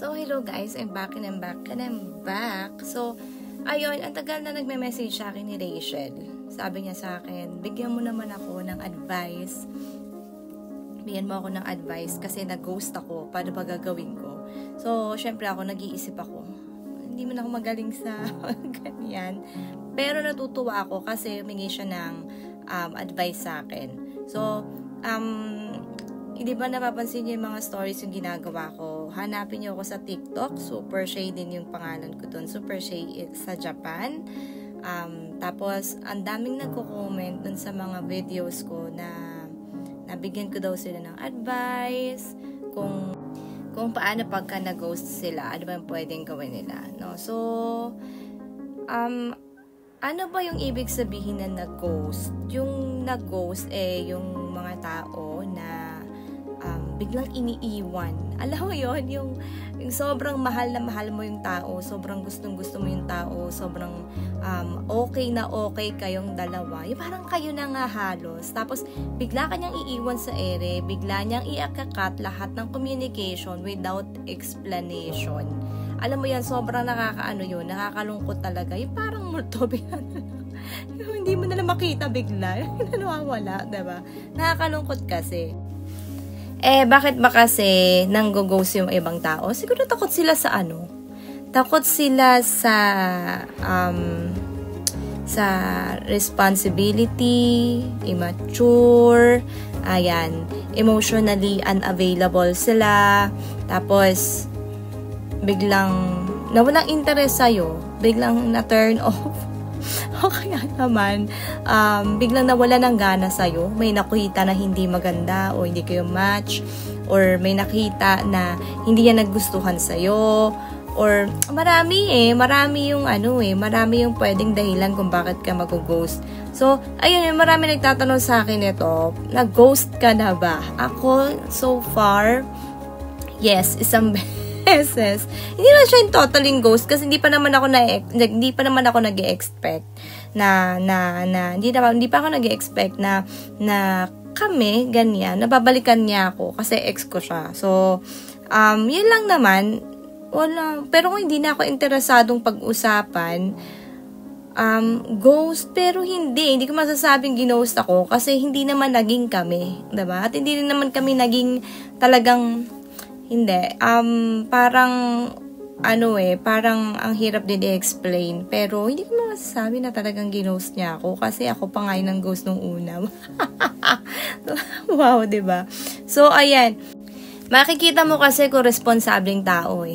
So, hello guys, I'm back and I'm back and I'm back. So, ayun, ang tagal na nagme-message sa akin ni Rachel. Sabi niya sa akin, bigyan mo naman ako ng advice. Bigyan mo ako ng advice kasi nag-ghost ako. Paano ba gagawin ko? So, syempre ako, nag-iisip ako. Hindi man ako magaling sa ganyan. Pero natutuwa ako kasi humingi siya ng advice sa akin. So, hindi ba napapansin niyo yung mga stories yung ginagawa ko? Hanapin niyo ako sa TikTok. Super Shay din yung pangalan ko doon. Super Shay sa Japan. Tapos, ang daming nagko-comment dun sa mga videos ko na nabigyan ko daw sila ng advice kung paano pagka nag-ghost sila, ano ba yung pwedeng gawin nila, no? So, ano ba yung ibig sabihin na nag-ghost? Yung nag-ghost, yung mga tao na biglang iniiwan. Alam mo yun, yung sobrang mahal na mahal mo yung tao, sobrang gustong-gusto mo yung tao, sobrang okay na okay kayong dalawa. Yung parang kayo na nga halos. Tapos, bigla ka niyang iiwan sa ere, bigla niyang i-cut lahat ng communication without explanation. Alam mo yan, sobrang nakakalungkot talaga. Yung parang multo, yung hindi mo nalang makita bigla, yung nawawala, diba? Nakakalungkot kasi. Bakit ba kasi nang-go-ghost yung ibang tao? Siguro takot sila sa takot sila sa responsibility, immature, ayan, emotionally unavailable sila, tapos biglang nawalang interest sa'yo, biglang na-turn off. O kaya naman, biglang nawala ng gana sa'yo, may nakita na hindi maganda o hindi kayo match, or may nakita na hindi yan naggustuhan sa'yo, or marami yung pwedeng dahilan kung bakit ka mag-ghost. So, ayun, marami nagtatanong sa akin ito, nag-ghost ka na ba? Ako, so far, yes, isang beses. Hindi na siya yung totaling ghost kasi hindi pa naman ako nag-expect na hindi pa ako nag-expect na kami ganyan, nababalikan niya ako kasi ex ko siya. So, yun lang naman, wala. Pero kung hindi na ako interesadong pag-usapan, ghost, pero hindi ko masasabing ghost ako kasi hindi naman naging kami, diba? At hindi rin naman kami naging talagang hindi. Parang ang hirap din i-explain. Pero, hindi ko masasabi na talagang ginost niya ako. Kasi ako pa nga yung ghost nung una. Wow, diba? So, ayan. Makikita mo kasi kung responsableng tao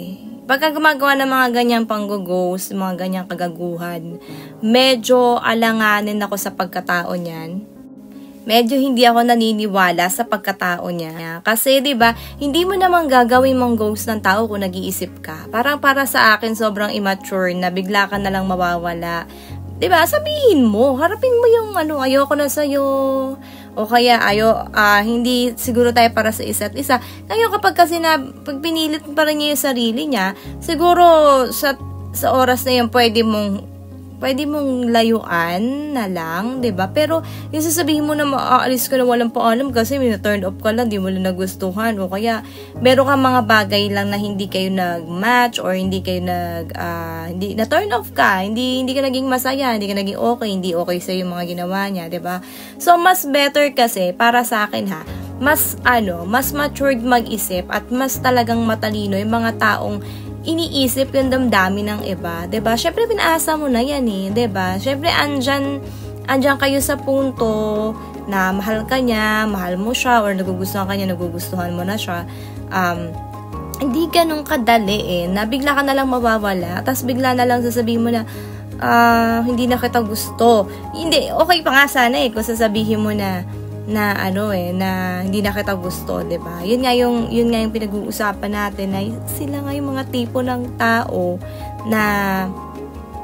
Pagka gumagawa ng mga ganyang pang-ghost, mga ganyang kagaguhan, medyo alanganin ako sa pagkatao niyan. Medyo hindi ako naniniwala sa pagkatao niya. Kasi, diba, hindi mo naman gagawin mong ghost ng tao kung nag-iisip ka. Parang para sa akin, sobrang immature na bigla ka na lang mawawala. Diba, sabihin mo, harapin mo yung ayoko na sa'yo. O kaya, hindi siguro tayo para sa isa't isa. Ngayon, kapag pag pinilit pa rin niya yung sarili niya, siguro sa oras na yun, pwede mong layuan na lang, 'di ba? Pero yung sasabihin mo na maaalis ka na walang paalam kasi may na-turn off ka lang, di mo lang nagustuhan, o kaya meron kang mga bagay lang na hindi kayo nag-match or hindi kayo hindi na-turn off ka, hindi ka naging masaya, hindi ka naging okay, hindi okay sa yung mga ginawa niya, 'di ba? So mas better kasi para sa akin mas matured mag-isip at mas talagang matalino yung mga taong iniisip yung damdamin ng iba, 'di ba? Syempre pinaasa mo na 'yan 'di ba? Syempre andyan kayo sa punto na mahal ka niya, mahal mo siya, or nagugustuhan ka niya, nagugustuhan mo na siya. Hindi ganun kadali na bigla ka na lang mawawala, tapos bigla na lang sasabihin mo na hindi na kita gusto. Hindi, okay pa nga sana kung sasabihin mo na hindi na kita gusto, 'di ba? Yun nga yung pinag-uusapan natin na sila nga yung mga tipo ng tao na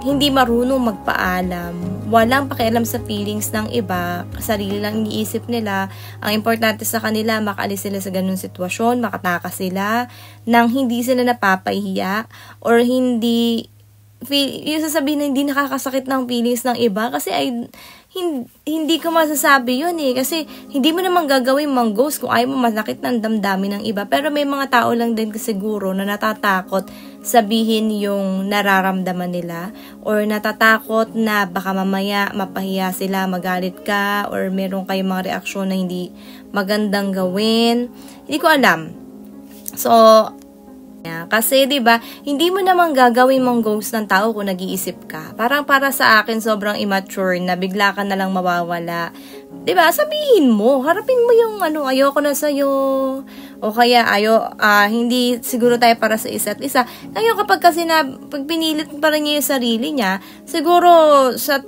hindi marunong magpaalam, walang pakialam sa feelings ng iba, sarili lang iniisip nila. Ang importante sa kanila, makaalis sila sa ganung sitwasyon, makatakas sila nang hindi sila napapahiya or hindi yung sasabihin na hindi nakakasakit ng feelings ng iba kasi hindi ko masasabi yun eh. Kasi hindi mo naman gagawin mang ghost kung ayaw mo masakit ng damdamin ng iba. Pero may mga tao lang din siguro na natatakot sabihin yung nararamdaman nila, or natatakot na baka mamaya mapahiya sila, magalit ka, or meron kayong mga reaksyon na hindi magandang gawin. Hindi ko alam. So, kasi 'di ba, hindi mo naman gagawin mong ghost ng tao kung nag-iisip ka. Parang para sa akin sobrang immature na bigla ka na lang mawawala. 'Di ba? Sabihin mo, harapin mo yung ayoko na sa iyo. O kaya hindi siguro tayo para sa isa't isa. Ngayon kapag pag pinilit pa rin niya yung sarili niya, siguro sa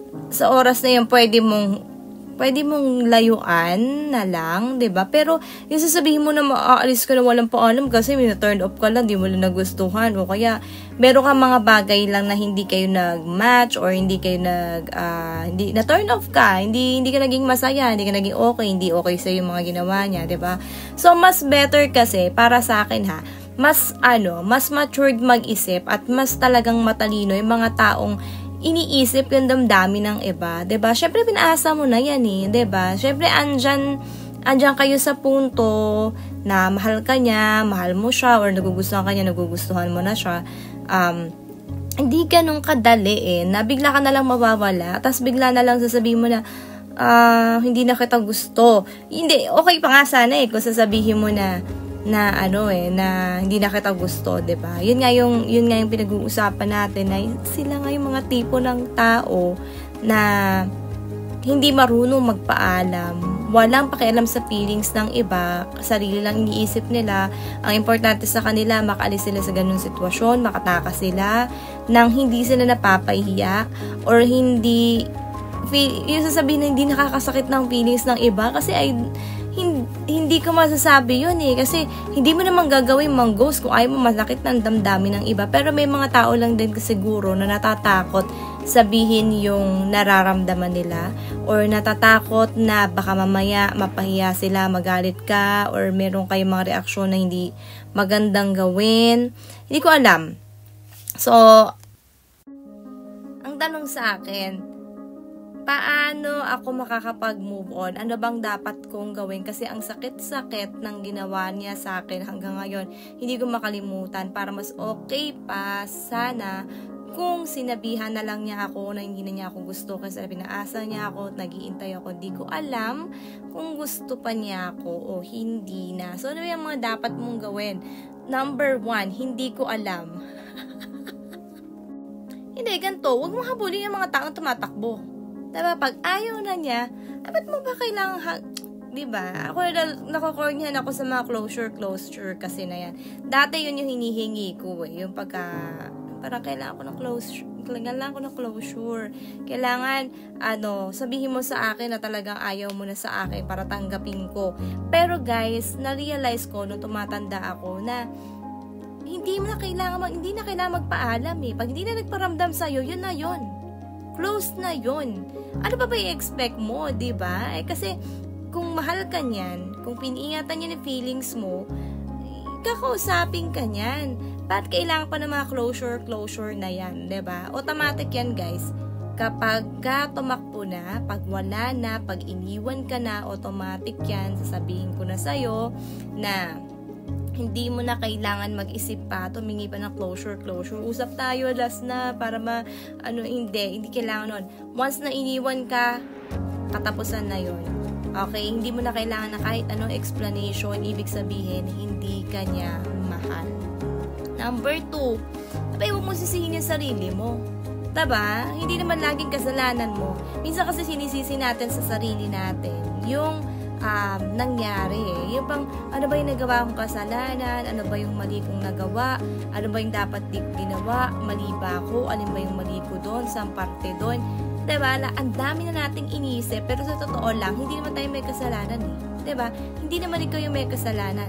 oras na yun pwede mong layuan na lang, 'di ba? Pero yung sasabihin mo na maaalis ka na walang paalam kasi may na-turn off ka lang, di mo lang nagustuhan, o kaya meron kang mga bagay lang na hindi kayo nag-match, or hindi kayo hindi na-turn off ka, hindi ka naging masaya, hindi ka naging okay, hindi okay sa yung mga ginawa niya, 'di ba? So mas better kasi para sa akin mas matured mag-isip at mas talagang matalino yung mga taong iniisip yung damdamin ng iba, 'di ba? Syempre pinaasa mo na 'yan eh, 'di ba? Syempre andyan kayo sa punto na mahal ka niya, mahal mo siya, or nagugustuhan ka niya, nagugustuhan mo na siya. Hindi ganun kadali na bigla ka na lang mawawala, tapos bigla na lang sasabihin mo na hindi na kita gusto. Hindi, okay pa nga sana kung sasabihin mo na hindi na kita gusto, 'di ba? Yun nga yung pinag-uusapan natin, na sila nga yung mga tipo ng tao na hindi marunong magpaalam, walang pakialam sa feelings ng iba, sarili lang iniisip nila. Ang importante sa kanila, makaalis sila sa ganung sitwasyon, makatakas sila nang hindi sila napapahiya, or yung sasabihin na hindi nakakasakit ng feelings ng iba kasi hindi ko masasabi yun eh. Kasi hindi mo naman gagawin mang ghost kung ayaw mo masakit ng damdamin ng iba. Pero may mga tao lang din siguro na natatakot sabihin yung nararamdaman nila, or natatakot na baka mamaya mapahiya sila, magalit ka, or meron kayong mga reaksyon na hindi magandang gawin. Hindi ko alam. So, ang tanong sa akin, paano ako makakapag-move on? Ano bang dapat kong gawin? Kasi ang sakit-sakit ng ginawa niya sa akin hanggang ngayon, hindi ko makalimutan. Para mas okay pa sana kung sinabihan na lang niya ako na hindi na niya ako gusto, kasi pinaasa niya ako at nag-iintay ako. Hindi ko alam kung gusto pa niya ako o hindi na. So, ano yung mga dapat mong gawin? Number 1, hindi ko alam. Hindi, ganito. Huwag mong habulin yung mga taong tumatakbo. Diba? Pag ayaw na niya, dapat mo ba kailangan, diba? Ako nakukornyan ako sa mga closure kasi na yan. Dati yun yung hinihingi ko yung parang kailangan ko ng closure. Kailangan, sabihin mo sa akin na talagang ayaw mo na sa akin para tanggapin ko. Pero guys, na-realize ko nung tumatanda ako na hindi na kailangan magpaalam eh. Pag hindi na nagparamdam sa'yo, yun na yun. Close na yun. Ano pa i-expect mo, diba? Kasi kung mahal ka niyan, kung piniingatan niya yung feelings mo, kakausapin ka niyan. Ba't kailangan pa ng mga closure na yan, diba? Automatic yan, guys. Kapag tumakbo na, pag wala na, pag iniwan ka na, automatic yan. Sasabihin ko na sa'yo na hindi mo na kailangan mag-isip pa, tumingi pa ng closure. Usap tayo, last na, para hindi kailangan nun. Once na iniwan ka, katapusan na yun. Okay? Hindi mo na kailangan na kahit anong explanation, ibig sabihin, hindi ka niya mahal. Number 2, huwag mo sisihin yung sarili mo. Diba? Hindi naman laging kasalanan mo. Minsan kasi sinisisi natin sa sarili natin yung nangyari Yung bang, ano ba yung nagawa kong kasalanan? Ano ba yung mali kong nagawa? Ano ba yung dapat di ginawa? Mali ba ako? Alin ba yung mali ko doon? Saan parte doon? Diba? Ang dami na nating inisip, pero sa totoo lang, hindi naman tayo may kasalanan eh. Diba? Hindi naman ikaw yung may kasalanan.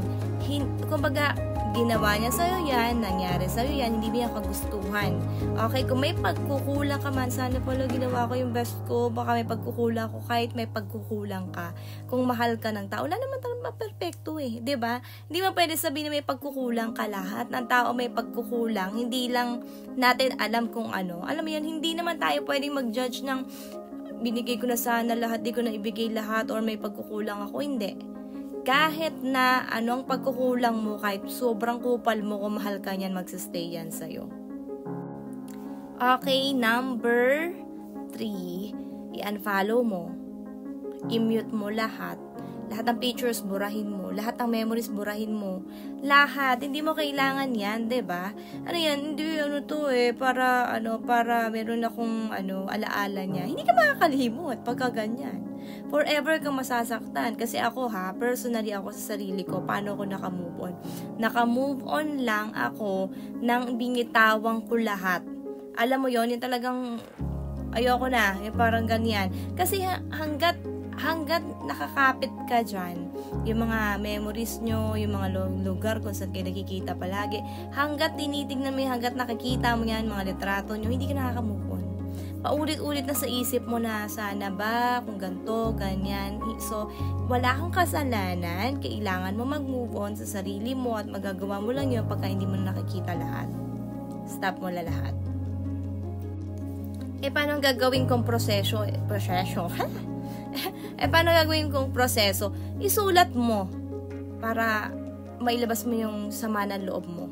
Kumbaga, ginawa niya sa'yo yan, nangyari sa'yo yan, hindi niya kagustuhan. Okay, kung may pagkukulang ka man, sana pala ginawa ko yung best ko, baka may pagkukulang ko, kahit may pagkukulang ka. Kung mahal ka ng tao, wala naman talagang perfecto eh, 'di ba? Hindi mo pwede sabihin na may pagkukulang ka, lahat ng tao may pagkukulang, hindi lang natin alam kung ano. Alam mo yan, hindi naman tayo pwedeng mag-judge ng binigay ko na sana lahat, di ko na ibigay lahat, or may pagkukulang ako, hindi. Kahit na anong pagkukulang mo, kahit sobrang kupal mo, kung mahal ka niyan, magsistay yan sa'yo. Okay, number 3, i-unfollow mo. I-mute mo lahat. Lahat ng pictures, burahin mo. Lahat ng memories, burahin mo. Lahat. Hindi mo kailangan yan, 'di ba? Ano yan? Hindi, para meron akong, alaala niya. Hindi ka makakalimot pagka ganyan. Forever kang masasaktan. Kasi ako, personally ako sa sarili ko, paano ako nakamove on? Nakamove on lang ako nang binitawang ko lahat. Alam mo yon, yung talagang ayoko na, yung parang ganyan. Kasi hanggat nakakapit ka dyan, yung mga memories nyo, yung mga lugar kung saan kayo nakikita palagi, hanggat tinitignan mo, hanggat nakikita mo yan, mga litrato nyo, hindi ka nakaka-move on. Paulit-ulit na sa isip mo na, sana ba, kung ganito, ganyan. So, wala kang kasalanan, kailangan mo mag-move on sa sarili mo at magagawa mo lang yun pagka hindi mo nakikita lahat. Stop mo na lahat. Paano gagawin kong proseso? Paano gagawin kong proseso? Isulat mo para mailabas mo yung sama ng loob mo.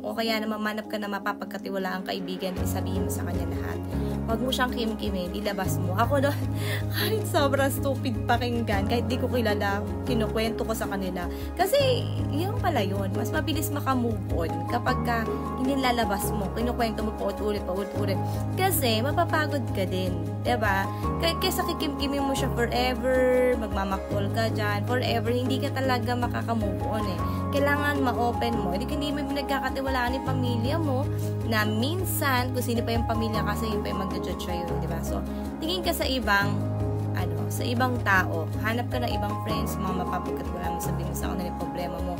O kaya na mamanap ka na mapapagkatiwalaan kaibigan, isabihin mo sa kanya lahat. Huwag mo siyang kim-kimin, ilabas mo. Ako doon, kahit sobrang stupid pakinggan, kahit di ko kilala, kinukwento ko sa kanila. Kasi, yun pala yun. Mas mabilis makamove on kapag inilalabas mo, kinukwento mo paulit-ulit. Kasi, mapapagod ka din. Diba? Kaysa kikim-kimin mo siya forever, magmamakol ka dyan, forever, hindi ka talaga makakamove on eh. Kailangan ma-open mo. Hindi mo pinagkakatiwalaan yung pamilya mo na minsan, kung sino pa yung pamilya kasi yun pa yung mag-judge sa'yo, diba? So, tingin ka sa ibang tao. Hanap ka ng ibang friends, mga mapapagkatiwalaan mo, sabihin mo sa kanila yung problema mo.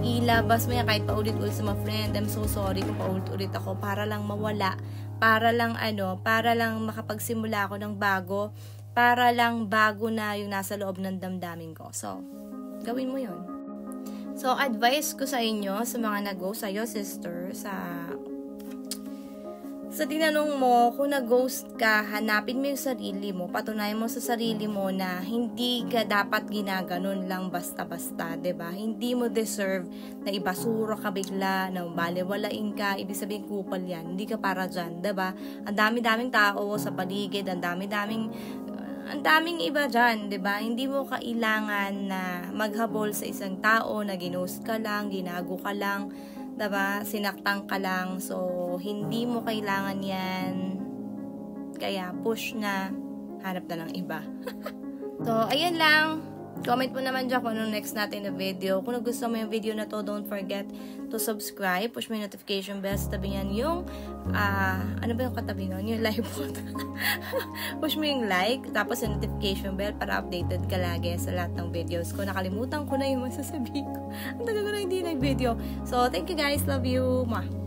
Ilabas mo yan kahit paulit-ulit sa mga friend. I'm so sorry kung paulit-ulit ako para lang mawala. Para lang makapagsimula ako ng bago. Para lang bago na yung nasa loob ng damdamin ko. So, gawin mo yun. So, advice ko sa inyo, sa mga nag-go sa'yo, sister, sa tinanong mo, kung nag-ghost ka, hanapin mo yung sarili mo, patunayan mo sa sarili mo na hindi ka dapat ginaganon lang basta-basta, 'di ba? Hindi mo deserve na ibasura ka bigla, na balewalain ka, ibig sabihin kupal yan, hindi ka para dyan, 'di ba? Ang dami-daming tao sa paligid, ang daming iba dyan, 'di ba? Hindi mo kailangan na maghabol sa isang tao na ginost ka lang, ginago ka lang, 'di ba? Sinaktan ka lang. So, hindi mo kailangan 'yan. Kaya push na, hanap na ng iba. So, ayun lang. Comment mo naman dyan kung anong next natin na video. Kung nagustuhan mo yung video na to, don't forget to subscribe. Push mo yung notification bell. Tabi niyan yung, ano ba yung katabi nun? Yung like button. Push mo yung like, tapos yung notification bell para updated ka lagi sa lahat ng videos ko. Nakalimutan ko na yung masasabi ko. Ang tagal ko na hindi nag-video. So, thank you guys. Love you. Mwah.